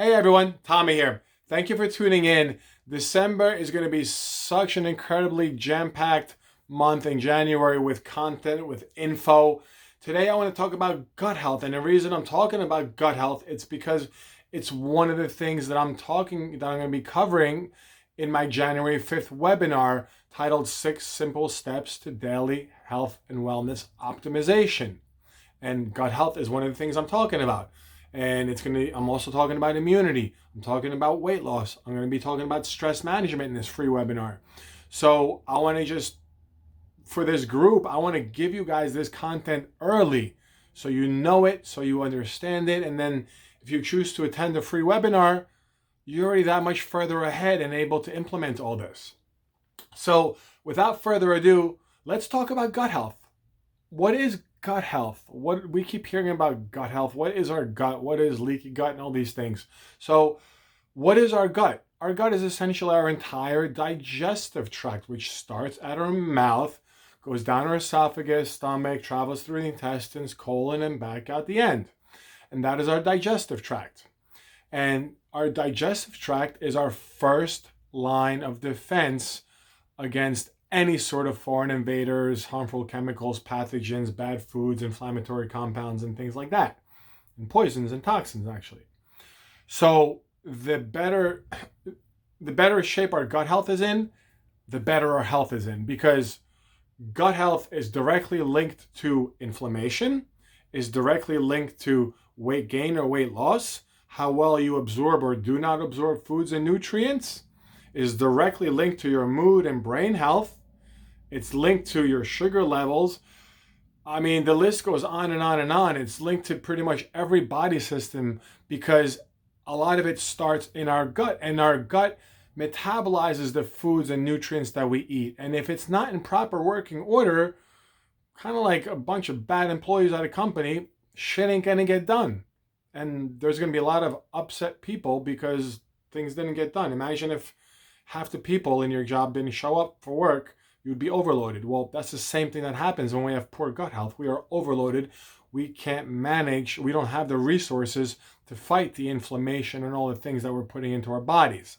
Hey everyone, Tommy here. Thank you for tuning in. December is going to be such an incredibly jam-packed month in January with content, with info. Today I want to talk about gut health, and the reason I'm talking about gut health, it's because it's one of the things that I'm going to be covering in my January 5th webinar titled 6 Simple Steps to Daily Health and Wellness Optimization. And gut health is one of the things I'm talking about. And I'm also talking about immunity. I'm talking about weight loss. I'm going to be talking about stress management in this free webinar. So I want to for this group, I want to give you guys this content early so you know it, so you understand it. And then if you choose to attend the free webinar, you're already that much further ahead and able to implement all this. So without further ado, let's talk about gut health. What is gut health? What we keep hearing about gut health. What is our gut? What is leaky gut and all these things? So what is our gut? Our gut is essentially our entire digestive tract, which starts at our mouth, goes down our esophagus, stomach, travels through the intestines, colon, and back out the end. And that is our digestive tract. And our digestive tract is our first line of defense against any sort of foreign invaders, harmful chemicals, pathogens, bad foods, inflammatory compounds, and things like that. And poisons and toxins, actually. So the better shape our gut health is in, the better our health is in, because gut health is directly linked to inflammation, is directly linked to weight gain or weight loss, how well you absorb or do not absorb foods and nutrients, is directly linked to your mood and brain health. It's linked to your sugar levels. I mean, the list goes on and on and on. It's linked to pretty much every body system because a lot of it starts in our gut, and our gut metabolizes the foods and nutrients that we eat. And if it's not in proper working order, kind of like a bunch of bad employees at a company, shit ain't gonna get done. And there's gonna be a lot of upset people because things didn't get done. Imagine if half the people in your job didn't show up for work, you'd be overloaded. Well, that's the same thing that happens when we have poor gut health. We are overloaded. We can't manage. We don't have the resources to fight the inflammation and all the things that we're putting into our bodies.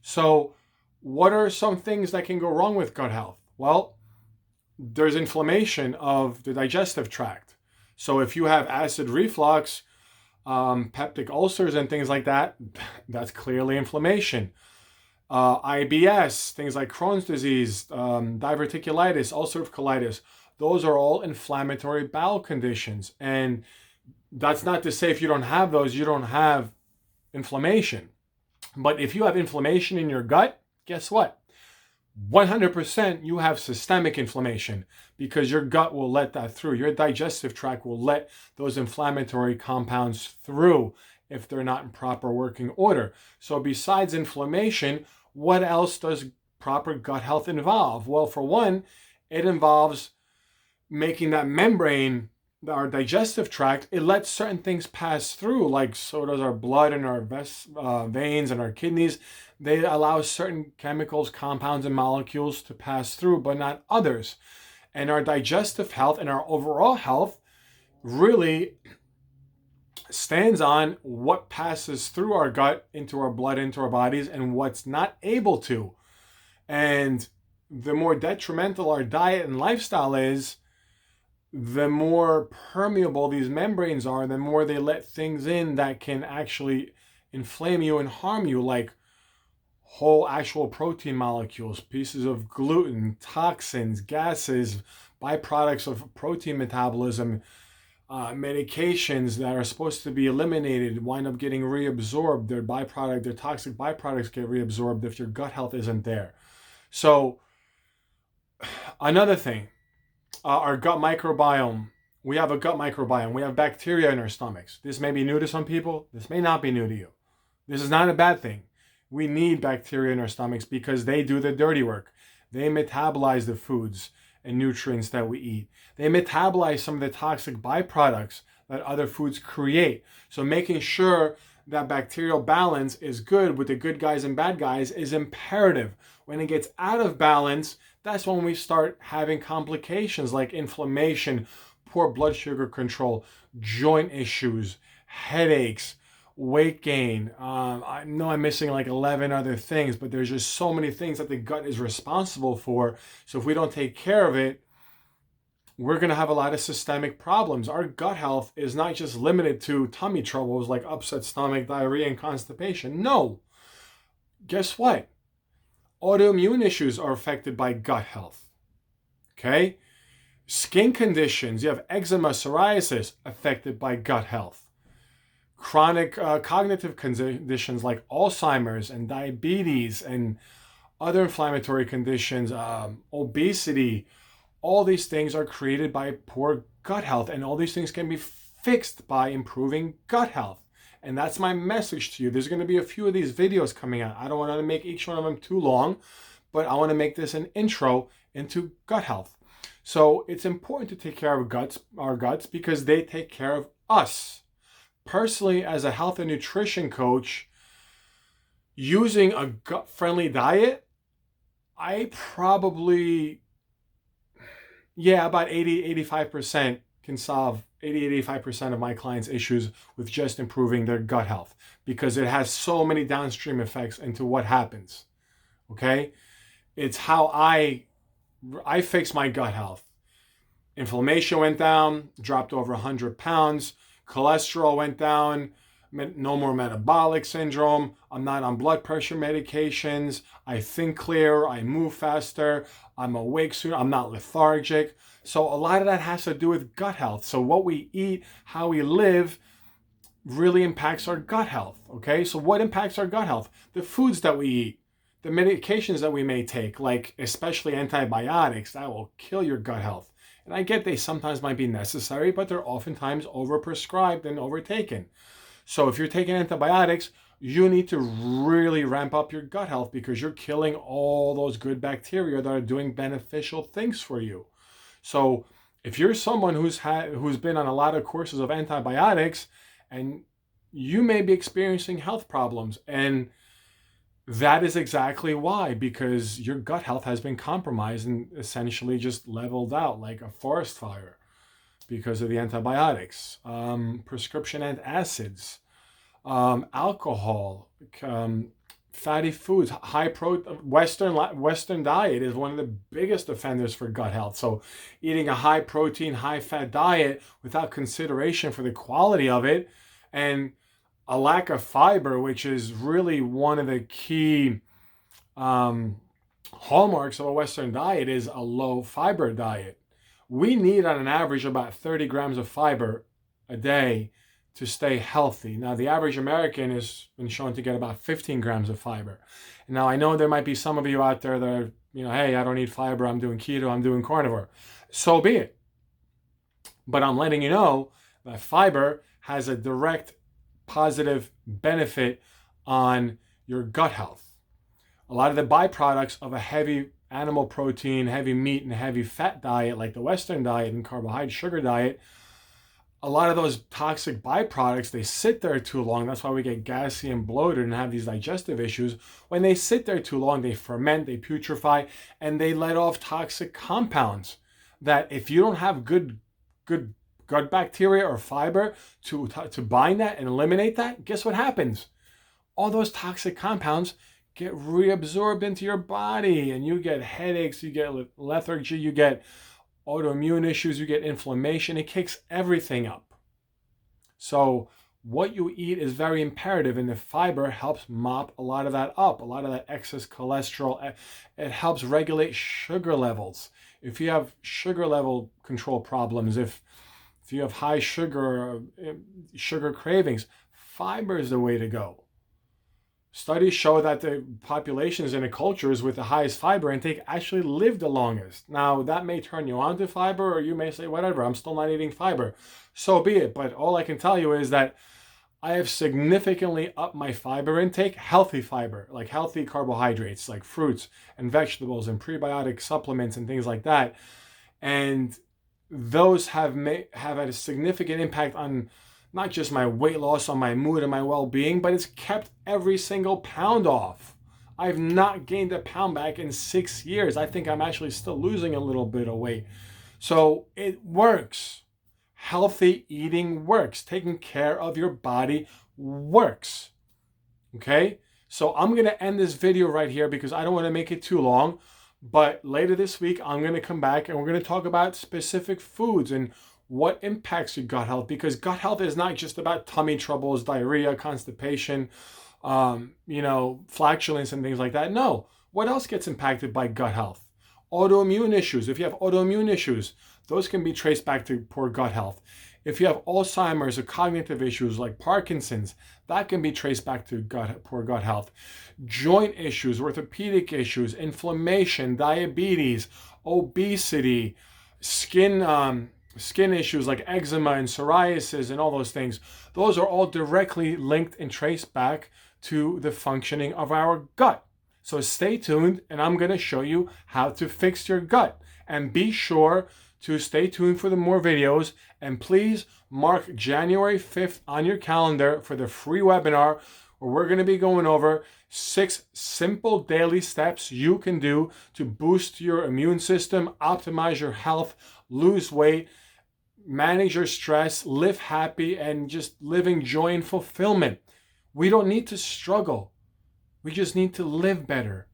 So what are some things that can go wrong with gut health? Well, there's inflammation of the digestive tract. So if you have acid reflux, peptic ulcers and things like that, that's clearly inflammation. IBS, things like Crohn's disease, diverticulitis, ulcerative colitis, those are all inflammatory bowel conditions. And that's not to say if you don't have those, you don't have inflammation. But if you have inflammation in your gut, guess what? 100% you have systemic inflammation because your gut will let that through. Your digestive tract will let those inflammatory compounds through if they're not in proper working order. So besides inflammation, what else does proper gut health involve? Well, for one, it involves making that membrane, our digestive tract, it lets certain things pass through, like so does our blood and our veins and our kidneys. They allow certain chemicals, compounds, and molecules to pass through, but not others. And our digestive health and our overall health really stands on what passes through our gut into our blood, into our bodies, and what's not able to. And the more detrimental our diet and lifestyle is, the more permeable these membranes are, the more they let things in that can actually inflame you and harm you, like whole actual protein molecules, pieces of gluten, toxins, gases, byproducts of protein metabolism, medications that are supposed to be eliminated wind up getting reabsorbed. Their toxic byproducts get reabsorbed if your gut health isn't there. So another thing, our gut microbiome. We have a gut microbiome. We have bacteria in our stomachs. This may be new to some people. This may not be new to you. This is not a bad thing. We need bacteria in our stomachs because they do the dirty work. They metabolize the foods and nutrients that we eat. They metabolize some of the toxic byproducts that other foods create. So making sure that bacterial balance is good with the good guys and bad guys is imperative. When it gets out of balance, that's when we start having complications like inflammation, poor blood sugar control, joint issues, headaches, weight gain. I know I'm missing like 11 other things, but there's just so many things that the gut is responsible for. So if we don't take care of it, we're going to have a lot of systemic problems. Our gut health is not just limited to tummy troubles like upset stomach, diarrhea, and constipation. No. Guess what? Autoimmune issues are affected by gut health. Okay? Skin conditions, you have eczema, psoriasis, affected by gut health. Chronic cognitive conditions like Alzheimer's and diabetes and other inflammatory conditions, obesity, all these things are created by poor gut health, and all these things can be fixed by improving gut health. And that's my message to you. There's going to be a few of these videos coming out. I don't want to make each one of them too long, but I want to make this an intro into gut health. So it's important to take care of our guts, because they take care of us. Personally, as a health and nutrition coach, using a gut-friendly diet, I probably, about 85% can solve 85% of my clients' issues with just improving their gut health, because it has so many downstream effects into what happens. Okay? It's how I fix my gut health. Inflammation went down, dropped over 100 pounds. Cholesterol went down, no more metabolic syndrome. I'm not on blood pressure medications. I think clearer, I move faster, I'm awake sooner, I'm not lethargic. So a lot of that has to do with gut health. So what we eat, how we live, really impacts our gut health. Okay, so what impacts our gut health? The foods that we eat, the medications that we may take, like especially antibiotics, that will kill your gut health. And I get they sometimes might be necessary, but they're oftentimes overprescribed and overtaken. So if you're taking antibiotics, you need to really ramp up your gut health, because you're killing all those good bacteria that are doing beneficial things for you. So if you're someone who's been on a lot of courses of antibiotics, and you may be experiencing health problems, and that is exactly why, because your gut health has been compromised and essentially just leveled out like a forest fire because of the antibiotics, prescription antacids, alcohol, fatty foods, high protein. Western diet is one of the biggest offenders for gut health. So eating a high protein, high fat diet without consideration for the quality of it, and a lack of fiber, which is really one of the key hallmarks of a Western diet, is a low fiber diet. We need on an average about 30 grams of fiber a day to stay healthy. Now, the average American has been shown to get about 15 grams of fiber. Now, I know there might be some of you out there that are, hey, I don't need fiber, I'm doing keto, I'm doing carnivore. So be it. But I'm letting you know that fiber has a direct positive benefit on your gut health. A lot of the byproducts of a heavy animal protein, heavy meat, and heavy fat diet, like the Western diet and carbohydrate sugar diet, a lot of those toxic byproducts, they sit there too long. That's why we get gassy and bloated and have these digestive issues. When they sit there too long, they ferment, they putrefy, and they let off toxic compounds that if you don't have good gut bacteria or fiber to bind that and eliminate that, guess what happens? All those toxic compounds get reabsorbed into your body, and you get headaches, you get lethargy, you get autoimmune issues, you get inflammation. It kicks everything up. So what you eat is very imperative, and the fiber helps mop a lot of that up, a lot of that excess cholesterol. It helps regulate sugar levels. If you have sugar level control problems, if you have high sugar cravings, fiber is the way to go. Studies show that the populations in the cultures with the highest fiber intake actually live the longest. Now, that may turn you on to fiber, or you may say, whatever, I'm still not eating fiber. So be it. But all I can tell you is that I have significantly upped my fiber intake, healthy fiber, like healthy carbohydrates, like fruits and vegetables and prebiotic supplements and things like that. And those have had a significant impact on not just my weight loss, on my mood and my well-being, but it's kept every single pound off. I've not gained a pound back in 6 years. I think I'm actually still losing a little bit of weight. So it works. Healthy eating works. Taking care of your body works. Okay? So I'm going to end this video right here because I don't want to make it too long. But later this week, I'm going to come back and we're going to talk about specific foods and what impacts your gut health, because gut health is not just about tummy troubles, diarrhea, constipation, flatulence and things like that. No. What else gets impacted by gut health? Autoimmune issues. If you have autoimmune issues, those can be traced back to poor gut health. If you have Alzheimer's or cognitive issues like Parkinson's, that can be traced back to poor gut health. Joint issues, orthopedic issues, inflammation, diabetes, obesity, skin issues like eczema and psoriasis and all those things, those are all directly linked and traced back to the functioning of our gut. So stay tuned and I'm going to show you how to fix your gut. And be sure to stay tuned for the more videos, and please mark January 5th on your calendar for the free webinar where we're going to be going over 6 simple daily steps you can do to boost your immune system, optimize your health, lose weight, manage your stress, live happy, and just living joy and fulfillment. We don't need to struggle. We just need to live better.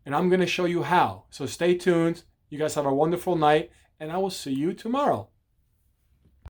And I'm going to show you how. So stay tuned. You guys have a wonderful night, and I will see you tomorrow.